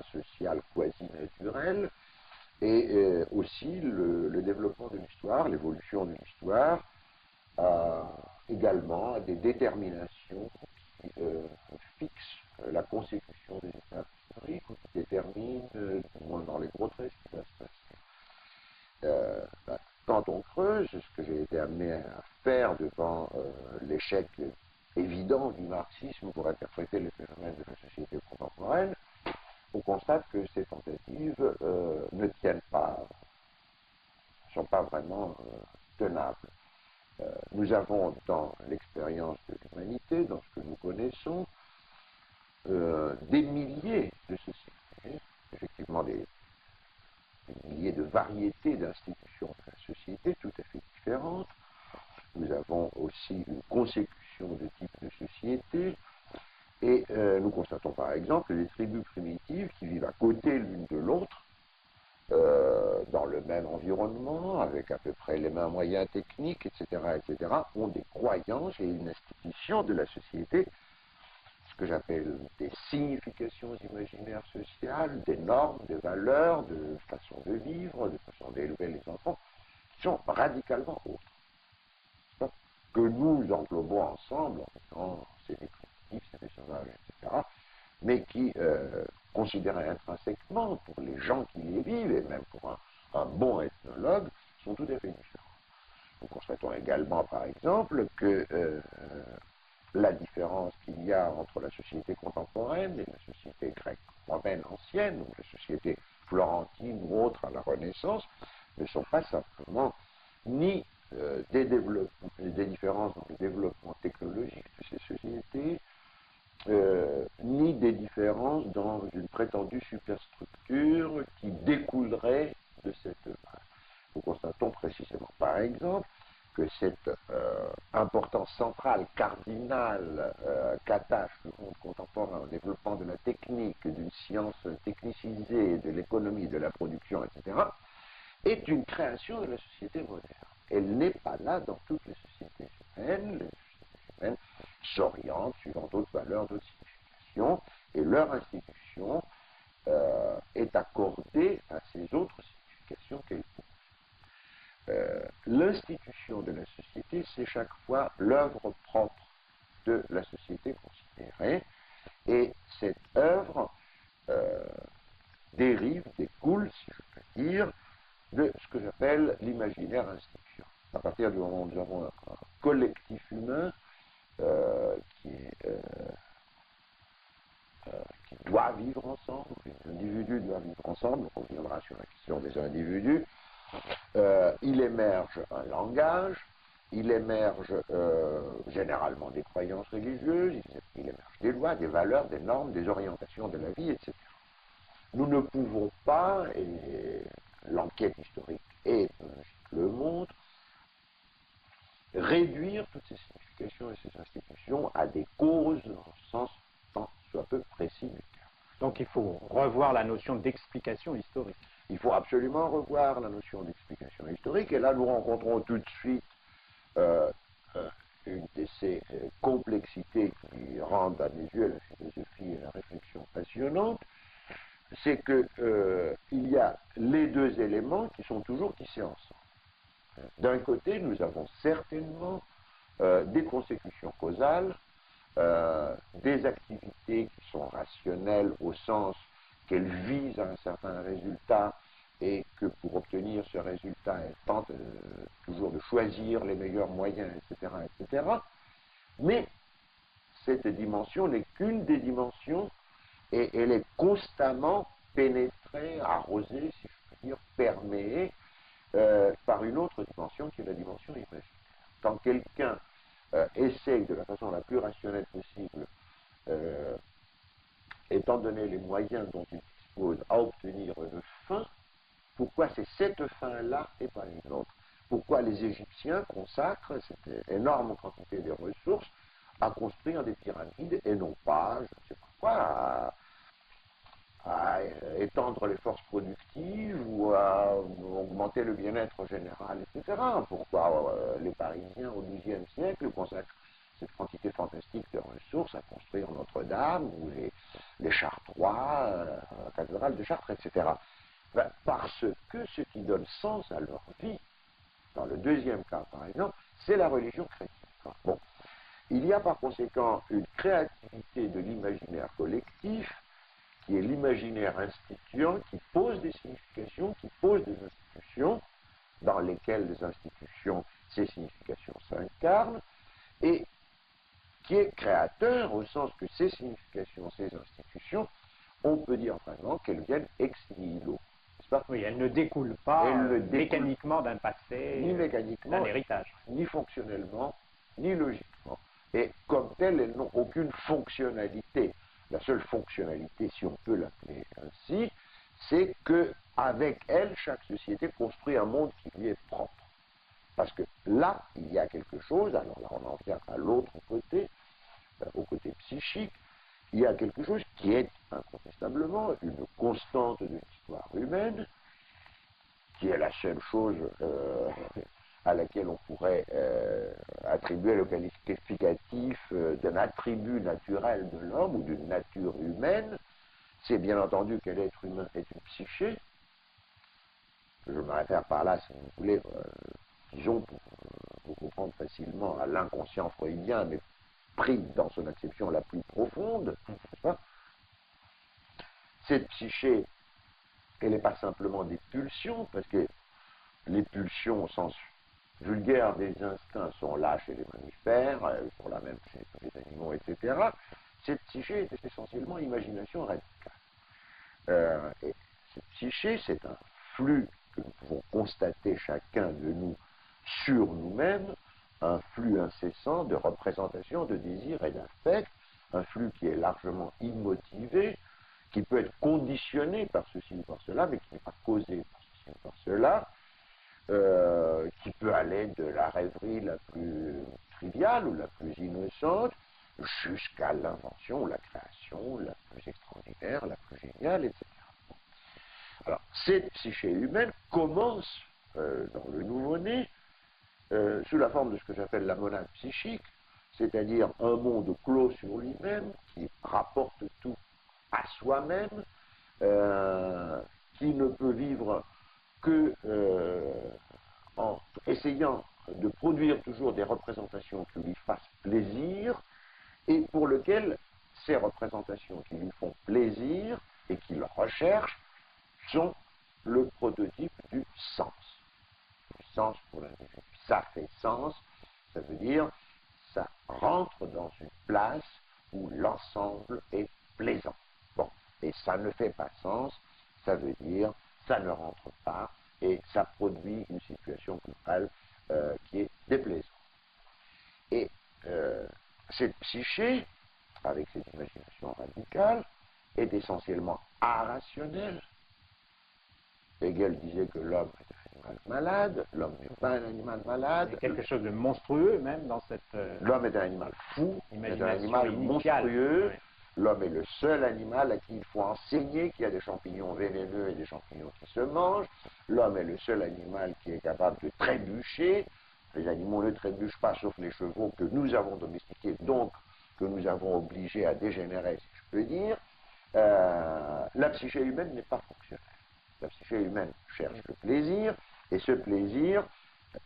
schéma social quasi naturel, et aussi le développement de l'histoire, l'évolution de l'histoire, également à des déterminations qui fixent la consécution des étapes historiques ou qui déterminent, du moins dans les gros traits, ce qui va se passer. Quand on creuse, ce que j'ai été amené à faire devant l'échec évident du marxisme pour interpréter les phénomènes de la société contemporaine, on constate que ces tentatives ne tiennent pas, ne sont pas vraiment tenables. Nous avons dans l'expérience de l'humanité, dans ce que nous connaissons, des milliers de sociétés, effectivement des milliers de variétés d'institutions de la société tout à fait différentes. Nous avons aussi une consécution de types de sociétés, et nous constatons par exemple les tribus primitives qui vivent à côté l'une de l'autre, dans le même environnement, avec à peu près les mêmes moyens techniques, etc., ont des croyances et une institution de la société, ce que j'appelle des significations imaginaires sociales, des normes, des valeurs, de façon de vivre, de façon d'élever les enfants, qui sont radicalement autres, que nous englobons ensemble en disant c'est des primitifs, c'est des sauvages, etc., mais qui, considérés intrinsèquement pour les gens qui les vivent, et même pour un bon ethnologue, sont tout à fait différents. Nous constatons également, par exemple, que la différence qu'il y a entre la société contemporaine et la société grecque romaine ancienne, ou la société florentine ou autre à la Renaissance, ne sont pas simplement ni des différences dans le développement technologique de ces sociétés, ni des différences dans une prétendue superstructure qui découlerait de cette base. Nous constatons précisément, par exemple, que cette importance centrale, cardinale, qu'attache le monde contemporain au développement de la technique, d'une science technicisée, de l'économie, de la production, etc., est une création de la société moderne. Elle n'est pas là dans toutes les sociétés humaines. Les sociétés humaines s'orientent suivant d'autres valeurs, d'autres significations, et leur institution est accordée à ces autres significations qu'elle pose. L'institution de la société, c'est chaque fois l'œuvre propre de la société considérée, et cette œuvre dérive, découle, si je peux dire, de ce que j'appelle l'imaginaire institution. À partir du moment où nous avons un collectif humain qui doit vivre ensemble, les individus doivent vivre ensemble, on reviendra sur la question des individus, il émerge un langage, il émerge généralement des croyances religieuses, il émerge des lois, des valeurs, des normes, des orientations de la vie, etc. Nous ne pouvons pas, et l'enquête historique et ethnologique le montre, réduire toutes ces significations et ces institutions à des causes dans le sens tant soit peu précis du terme. Donc il faut revoir la notion d'explication historique. Il faut absolument revoir la notion d'explication historique, et là nous rencontrons tout de suite une de ces complexités qui rendent à mes yeux la philosophie et la réflexion passionnantes, c'est que il y a les deux éléments qui sont toujours tissés ensemble. D'un côté, nous avons certainement des consécutions causales, des activités qui sont rationnelles au sens qu'elles visent à un certain résultat et que pour obtenir ce résultat, elles tentent toujours de choisir les meilleurs moyens, etc., etc. Mais cette dimension n'est qu'une des dimensions et elle est constamment pénétrée, arrosée, si je peux dire, perméée par une autre dimension qui est la dimension imaginaire. Quand quelqu'un essaye de la façon la plus rationnelle possible, étant donné les moyens dont il dispose, à obtenir une fin, pourquoi c'est cette fin-là et pas une autre? Pourquoi les Égyptiens consacrent cette énorme quantité de ressources à construire des pyramides et non pas, je ne sais pas quoi, à étendre les forces productives ou à augmenter le bien-être général, etc. Pourquoi les Parisiens au XIIe siècle consacrent cette quantité fantastique de ressources à construire Notre-Dame ou les Chartrois, la cathédrale de Chartres, etc. Ben, parce que ce qui donne sens à leur vie, dans le deuxième cas par exemple, c'est la religion chrétienne. Bon. Il y a par conséquent une créativité de l'imaginaire collectif, qui est l'imaginaire instituant, qui pose des significations, qui pose des institutions, dans lesquelles les institutions, ces significations s'incarnent, et qui est créateur au sens que ces significations, ces institutions, on peut dire vraiment qu'elles viennent ex nihilo. Oui, elles ne découlent pas mécaniquement d'un passé, ni mécaniquement, d'un héritage. Ni fonctionnellement, ni logiquement. Et comme telles, elles n'ont aucune fonctionnalité. La seule fonctionnalité, si on peut l'appeler ainsi, c'est qu'avec elles, chaque société construit un monde qui lui est propre. Parce que là, il y a quelque chose, alors là on en vient à l'autre côté, au côté psychique, il y a quelque chose qui est incontestablement une constante de l'histoire humaine, qui est la seule chose à laquelle on pourrait attribuer le qualificatif d'un attribut naturel de l'homme ou d'une nature humaine, c'est bien entendu que l'être humain est une psyché. Je me réfère par là, si vous voulez, disons, pour comprendre facilement, à l'inconscient freudien, mais pris dans son acception la plus profonde, n'est-ce pas? Cette psyché, elle n'est pas simplement des pulsions, parce que les pulsions au sens vulgaire des instincts sont là chez les mammifères, elles sont là même chez les animaux, etc. Cette psyché est essentiellement imagination radicale. Et cette psyché, c'est un flux que nous pouvons constater chacun de nous sur nous-mêmes, un flux incessant de représentation, de désir et d'affect, un flux qui est largement immotivé, qui peut être conditionné par ceci ou par cela, mais qui n'est pas causé par ceci ou par cela, qui peut aller de la rêverie la plus triviale ou la plus innocente, jusqu'à l'invention, la création la plus extraordinaire, la plus géniale, etc. Alors, cette psyché humaine commence dans le nouveau-né sous la forme de ce que j'appelle la monade psychique, c'est-à-dire un monde clos sur lui-même, qui rapporte tout à soi-même, qui ne peut vivre que en essayant de produire toujours des représentations qui lui fassent plaisir, et pour lequel ces représentations qui lui font plaisir et qu'il recherche sont le prototype du sens. Du sens pour l'individu. Ça fait sens, ça veut dire ça rentre dans une place où l'ensemble est plaisant. Bon, et ça ne fait pas sens, ça veut dire ça ne rentre pas et ça produit une situation globale qui est déplaisante. Et cette psyché, avec cette imagination radicale, est essentiellement irrationnelle. Hegel disait que l'homme est un animal malade, l'homme n'est pas un animal malade. Il y a quelque chose de monstrueux même dans cette... L'homme est un animal fou, est un animal initiale. monstrueux. Oui. L'homme est le seul animal à qui il faut enseigner qu'il y a des champignons vénéneux et des champignons qui se mangent. L'homme est le seul animal qui est capable de trébucher. Les animaux ne trébuchent pas, sauf les chevaux que nous avons domestiqués, donc que nous avons obligés à dégénérer, si je peux dire. La psyché humaine n'est pas fonctionnelle. La psyché humaine cherche le plaisir, et ce plaisir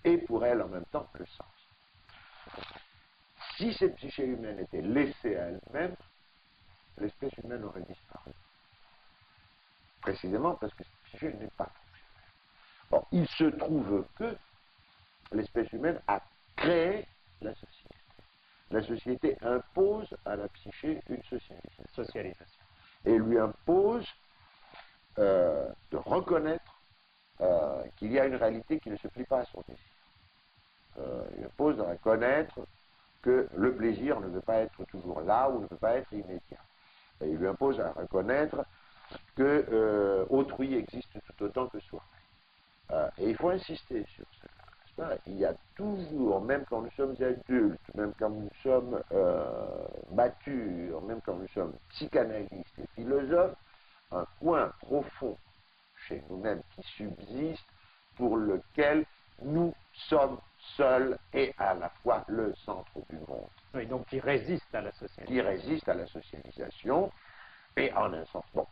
est pour elle en même temps le sens. Si cette psyché humaine était laissée à elle-même, l'espèce humaine aurait disparu. Précisément parce que cette psyché n'est pas fonctionnelle. Or, il se trouve que l'espèce humaine a créé la société. La société impose à la psyché une socialisation. Et lui impose de reconnaître qu'il y a une réalité qui ne se plie pas à son désir. Il impose de reconnaître que le plaisir ne veut pas être toujours là ou ne peut pas être immédiat. Et il lui impose à reconnaître que autrui existe tout autant que soi. Et il faut insister sur cela. Il y a toujours, même quand nous sommes adultes, même quand nous sommes matures, même quand nous sommes psychanalystes et philosophes, un point profond chez nous-mêmes qui subsiste, pour lequel nous sommes seuls et à la fois le centre du monde. Oui, donc qui résiste à la socialisation. qui résiste à la socialisation, et en un sens, bon,